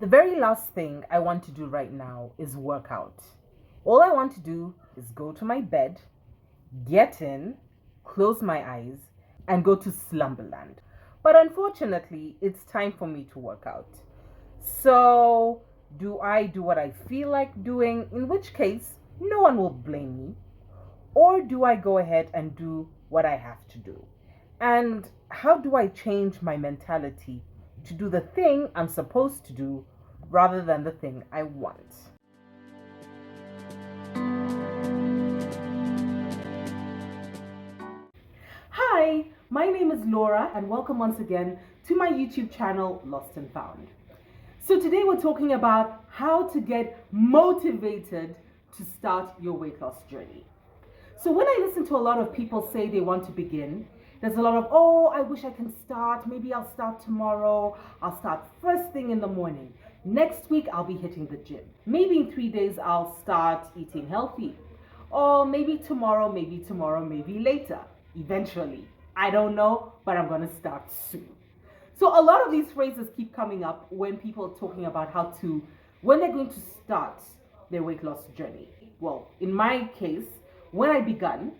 The very last thing I want to do right now is work out. All I want to do is go to my bed, get in, close my eyes, and go to slumberland. But unfortunately, it's time for me to work out. So, do I do what I feel like doing, in which case, no one will blame me? Or do I go ahead and do what I have to do? And how do I change my mentality to do the thing I'm supposed to do rather than the thing I want? Hi, my name is Laura, and welcome once again to my YouTube channel, Lost and Found. So today we're talking about how to get motivated to start your weight loss journey. So when I listen to a lot of people say they want to begin, there's a lot of, oh, I wish I can start. Maybe I'll start tomorrow. I'll start first thing in the morning. Next week, I'll be hitting the gym. Maybe in 3 days, I'll start eating healthy. Or maybe tomorrow, maybe later. Eventually. I don't know, but I'm going to start soon. So a lot of these phrases keep coming up when people are talking about when they're going to start their weight loss journey. Well, in my case, when I began,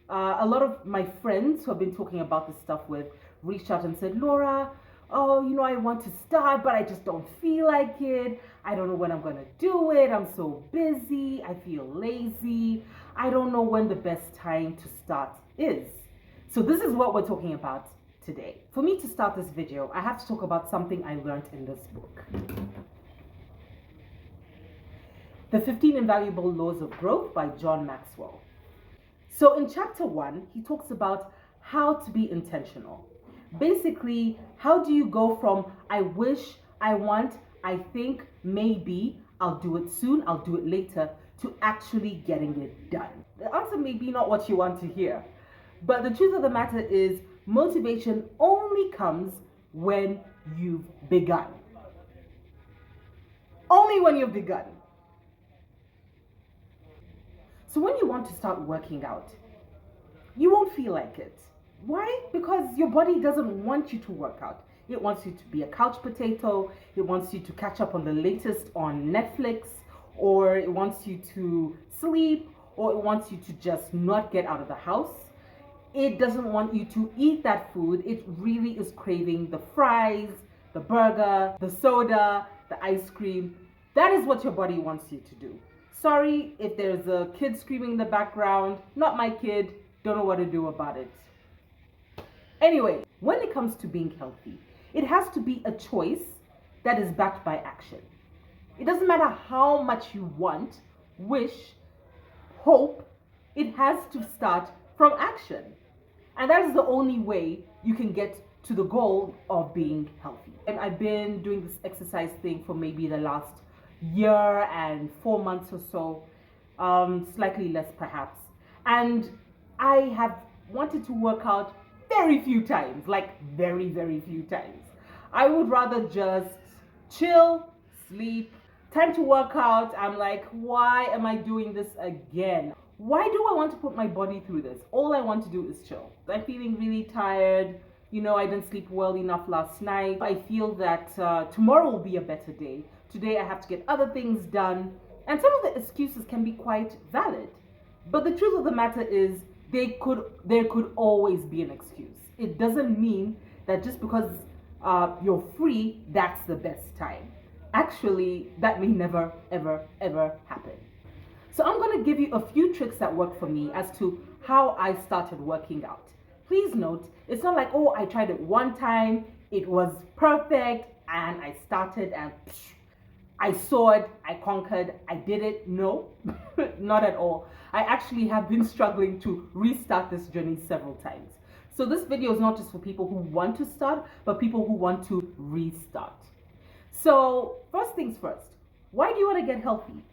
a lot of my friends who have been talking about this stuff with reached out and said, Laura, oh, I want to start, but I just don't feel like it. I don't know when I'm going to do it. I'm so busy. I feel lazy. I don't know when the best time to start is. So this is what we're talking about today. For me to start this video, I have to talk about something I learned in this book. The 15 Invaluable Laws of Growth by John Maxwell. So in chapter 1, he talks about how to be intentional. Basically, how do you go from I wish, I want, I think, maybe, I'll do it soon, I'll do it later, to actually getting it done. The answer may be not what you want to hear, but the truth of the matter is motivation only comes when you've begun. Only when you've begun. So when you want to start working out, you won't feel like it. Why? Because your body doesn't want you to work out. It wants you to be a couch potato. It wants you to catch up on the latest on Netflix, or it wants you to sleep, or it wants you to just not get out of the house. It doesn't want you to eat that food. It really is craving the fries, the burger, the soda, the ice cream. That is what your body wants you to do. Sorry if there's a kid screaming in the background. Not my kid. Don't know what to do about it. Anyway, when it comes to being healthy, it has to be a choice that is backed by action. It doesn't matter how much you want, wish, hope. It has to start from action. And that is the only way you can get to the goal of being healthy. And I've been doing this exercise thing for maybe the last year and 4 months or so, slightly less perhaps. And I have wanted to work out very few times, like very, very few times. I would rather just chill, sleep. Time to work out, I'm like, why am I doing this again? Why do I want to put my body through this? All I want to do is chill. I'm feeling really tired. I didn't sleep well enough last night. I feel that tomorrow will be a better day. Today I have to get other things done. And some of the excuses can be quite valid. But the truth of the matter is there could always be an excuse. It doesn't mean that just because you're free, that's the best time. Actually, that may never, ever, ever happen. So I'm going to give you a few tricks that work for me as to how I started working out. Please note, it's not like, oh, I tried it one time, it was perfect, and I started and I saw it, I conquered, I did it. No, not at all. I actually have been struggling to restart this journey several times. So this video is not just for people who want to start, but people who want to restart. So first things first, why do you want to get healthy?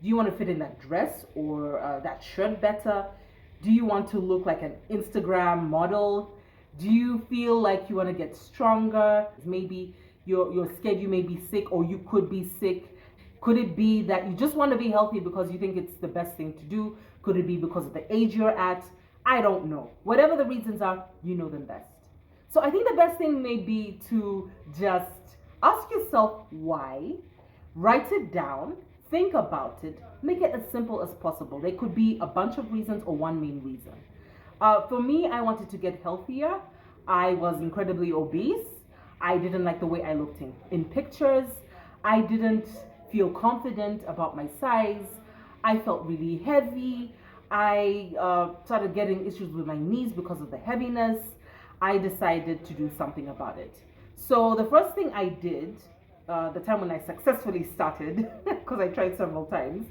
Do you want to fit in that dress or that shirt better? Do you want to look like an Instagram model? Do you feel like you want to get stronger? Maybe you're scared you may be sick, or you could be sick. Could it be that you just want to be healthy because you think it's the best thing to do? Could it be because of the age you're at? I don't know. Whatever the reasons are, you know them best. So I think the best thing may be to just Ask yourself why, write it down, think about it, make it as simple as possible. There could be a bunch of reasons or one main reason. For me, I wanted to get healthier. I was incredibly obese. I didn't like the way I looked in pictures. I didn't feel confident about my size. I felt really heavy. I started getting issues with my knees because of the heaviness. I decided to do something about it. So the first thing I did, the time when I successfully started, because I tried several times,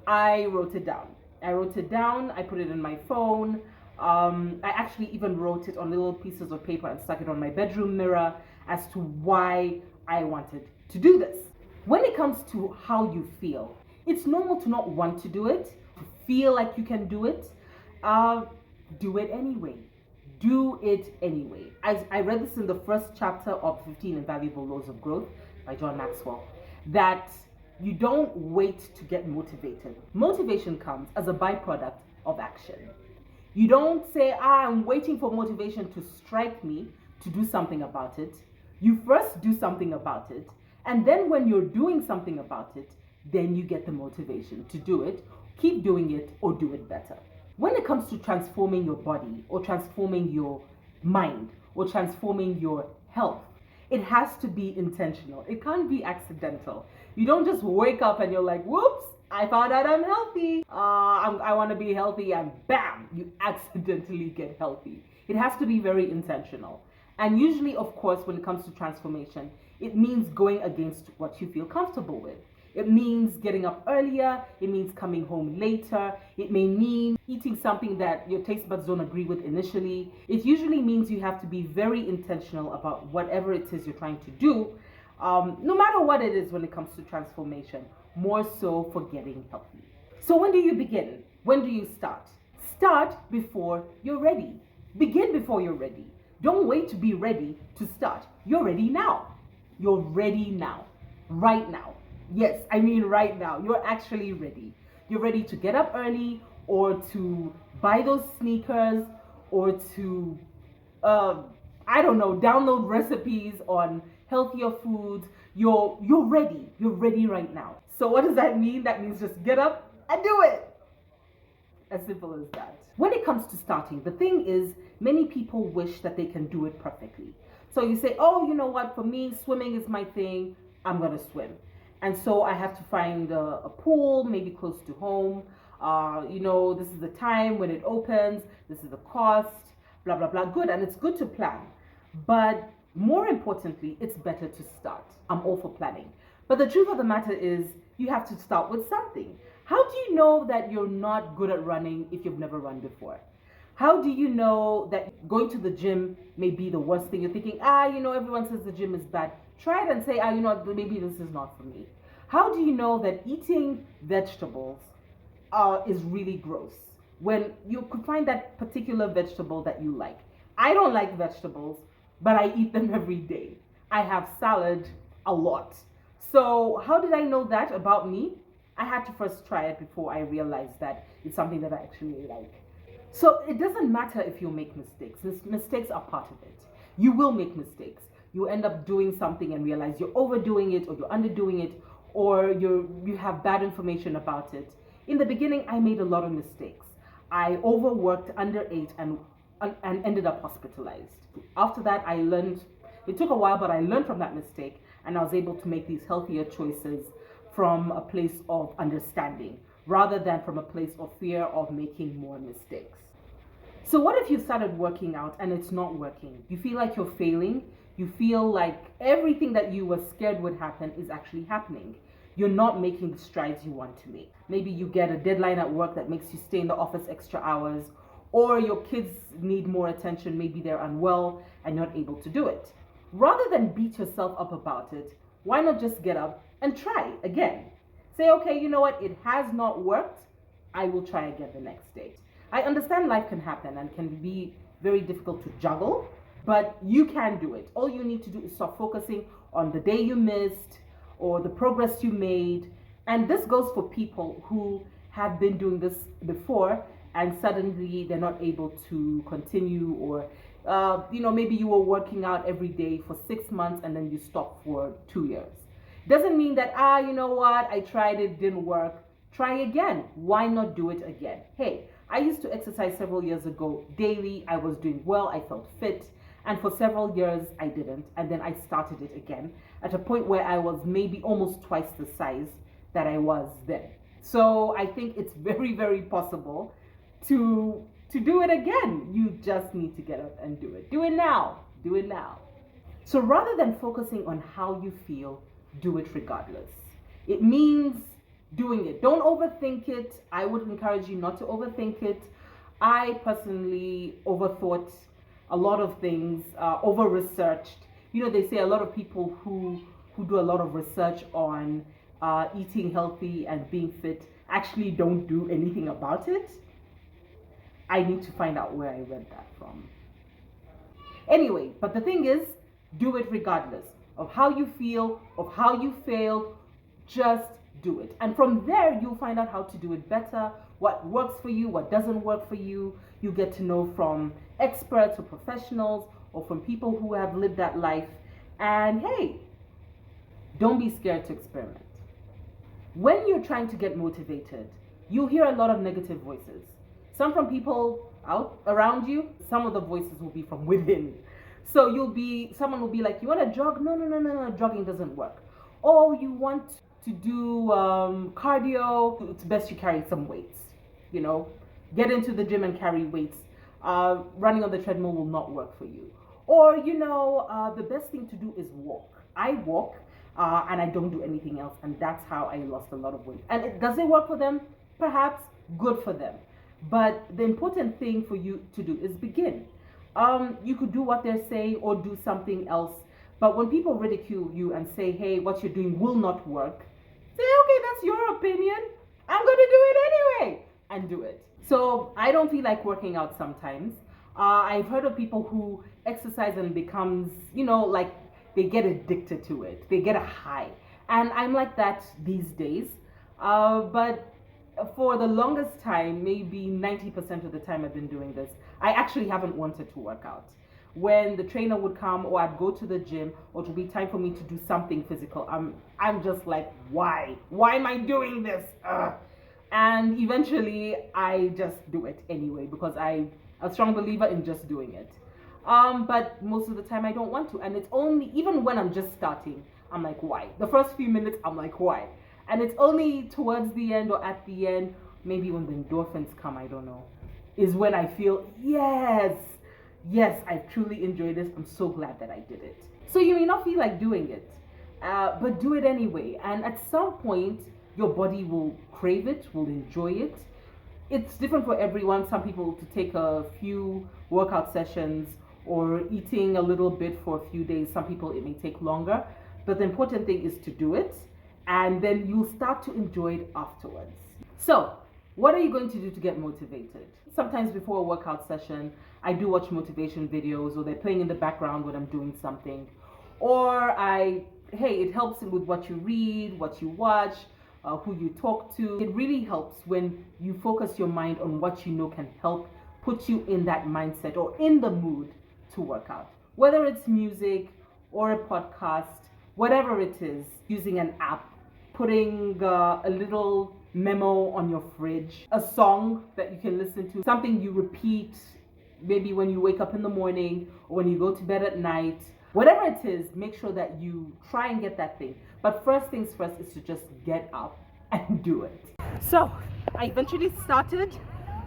I wrote it down. I put it in my phone. I actually even wrote it on little pieces of paper and stuck it on my bedroom mirror as to why I wanted to do this. When it comes to how you feel, it's normal to not want to do it, to feel like you can do it. Do it anyway. Do it anyway. I read this in the first chapter of 15 Invaluable Laws of Growth by John Maxwell, that you don't wait to get motivated. Motivation comes as a byproduct of action. You don't say, I'm waiting for motivation to strike me to do something about it. You first do something about it, and then when you're doing something about it, then you get the motivation to do it, keep doing it, or do it better. When it comes to transforming your body, or transforming your mind, or transforming your health, it has to be intentional. It can't be accidental. You don't just wake up and you're like, whoops, I found out I'm healthy. I want to be healthy, and bam, you accidentally get healthy. It has to be very intentional. And usually, of course, when it comes to transformation, it means going against what you feel comfortable with. It means getting up earlier. It means coming home later. It may mean eating something that your taste buds don't agree with initially. It usually means you have to be very intentional about whatever it is you're trying to do, no matter what it is when it comes to transformation, more so for getting healthy. So when do you begin? When do you start? Start before you're ready. Begin before you're ready. Don't wait to be ready to start. You're ready now. You're ready now. Right now. Yes, I mean right now. You're actually ready. You're ready to get up early, or to buy those sneakers, or to, I don't know, download recipes on healthier foods. You're ready. You're ready right now. So what does that mean? That means just get up and do it. As simple as that. When it comes to starting, the thing is, many people wish that they can do it perfectly. So you say, oh, you know what, for me, swimming is my thing. I'm going to swim. And so I have to find a pool, maybe close to home. This is the time when it opens. This is the cost, blah, blah, blah. Good. And it's good to plan. But more importantly, it's better to start. I'm all for planning. But the truth of the matter is, you have to start with something. How do you know that you're not good at running if you've never run before? How do you know that going to the gym may be the worst thing? You're thinking, everyone says the gym is bad. Try it and say, maybe this is not for me. How do you know that eating vegetables is really gross when you could find that particular vegetable that you like? I don't like vegetables, but I eat them every day. I have salad a lot. So how did I know that about me? I had to first try it before I realized that it's something that I actually like. So it doesn't matter if you make mistakes. Mistakes are part of it. You will make mistakes. You end up doing something and realize you're overdoing it, or you're underdoing it, or you have bad information about it. In the beginning, I made a lot of mistakes. I overworked, underate, and ended up hospitalized. After that, I learned. It took a while, but I learned from that mistake, and I was able to make these healthier choices from a place of understanding, rather than from a place of fear of making more mistakes. So what if you started working out and it's not working? You feel like you're failing. You feel like everything that you were scared would happen is actually happening. You're not making the strides you want to make. Maybe you get a deadline at work that makes you stay in the office extra hours, or your kids need more attention. Maybe they're unwell and you're not able to do it. Rather than beat yourself up about it, why not just get up and try again? Say, okay, you know what? It has not worked. I will try again the next day. I understand life can happen and can be very difficult to juggle, but you can do it. All you need to do is start focusing on the day you missed or the progress you made. And this goes for people who have been doing this before and suddenly they're not able to continue, or Maybe you were working out every day for 6 months and then you stopped for 2 years. Doesn't mean that, you know what, I tried it, didn't work. Try again. Why not do it again? Hey, I used to exercise several years ago daily. I was doing well. I felt fit. And for several years, I didn't. And then I started it again at a point where I was maybe almost twice the size that I was then. So I think it's very, very possible to do it again. You just need to get up and do it. Do it now. Do it now. So rather than focusing on how you feel, do it regardless. It means doing it. Don't overthink it. I would encourage you not to overthink it. I personally overthought a lot of things, over-researched. They say a lot of people who do a lot of research on eating healthy and being fit actually don't do anything about it. I need to find out where I read that from. Anyway, but the thing is, do it regardless of how you feel, of how you failed. Just do it. And from there, you'll find out how to do it better, what works for you, what doesn't work for you. You get to know from experts or professionals or from people who have lived that life. And hey, don't be scared to experiment. When you're trying to get motivated, you'll hear a lot of negative voices. Some from people out around you, some of the voices will be from within. So someone will be like, you want to jog? No, jogging doesn't work. Or you want to do cardio, it's best you carry some weights. Get into the gym and carry weights. Running on the treadmill will not work for you. Or, the best thing to do is walk. I walk and I don't do anything else. And that's how I lost a lot of weight. And does it work for them? Perhaps. Good for them. But the important thing for you to do is begin. You could do what they're saying or do something else. But when people ridicule you and say, hey, what you're doing will not work, say, okay, that's your opinion. I'm going to do it anyway. And do it. So I don't feel like working out sometimes. I've heard of people who exercise and becomes, like they get addicted to it. They get a high. And I'm like that these days. But for the longest time, maybe 90% of the time I've been doing this, I actually haven't wanted to work out. When the trainer would come or I'd go to the gym or it would be time for me to do something physical, I'm just like, why? Why am I doing this? And eventually I just do it anyway because I'm a strong believer in just doing it. But most of the time I don't want to. And it's only, even when I'm just starting, I'm like, why? The first few minutes, I'm like, why? And it's only towards the end or at the end, maybe when the endorphins come, I don't know, is when I feel, yes, I've truly enjoyed this. I'm so glad that I did it. So you may not feel like doing it, but do it anyway. And at some point, your body will crave it, will enjoy it. It's different for everyone. Some people to take a few workout sessions or eating a little bit for a few days. Some people it may take longer. But the important thing is to do it. And then you'll start to enjoy it afterwards. So, what are you going to do to get motivated? Sometimes before a workout session, I do watch motivation videos or they're playing in the background when I'm doing something. Or it helps with what you read, what you watch, who you talk to. It really helps when you focus your mind on what you know can help put you in that mindset or in the mood to work out. Whether it's music or a podcast, whatever it is, using an app, putting a little memo on your fridge, a song that you can listen to, something you repeat, maybe when you wake up in the morning or when you go to bed at night. Whatever it is, make sure that you try and get that thing. But first things first is to just get up and do it. So I eventually started.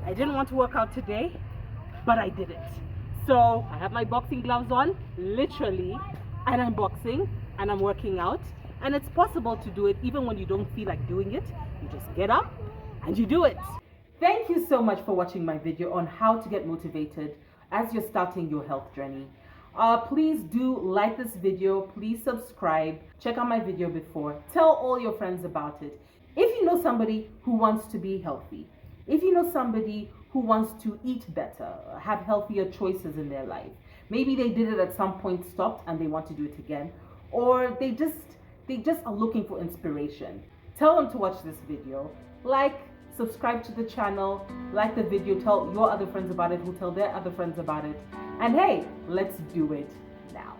I didn't want to work out today, but I did it. So I have my boxing gloves on, literally, and I'm boxing and I'm working out. And it's possible to do it even when you don't feel like doing it. You just get up and you do it. Thank you so much for watching my video on how to get motivated as you're starting your health journey. Please do like this video. Please subscribe. Check out my video before. Tell all your friends about it. If you know somebody who wants to be healthy, if you know somebody who wants to eat better, have healthier choices in their life, maybe they did it at some point, stopped, and they want to do it again, or they just are looking for inspiration, tell them to watch this video. Like, subscribe to the channel, like the video, tell your other friends about it, who tell their other friends about it. And hey, let's do it now.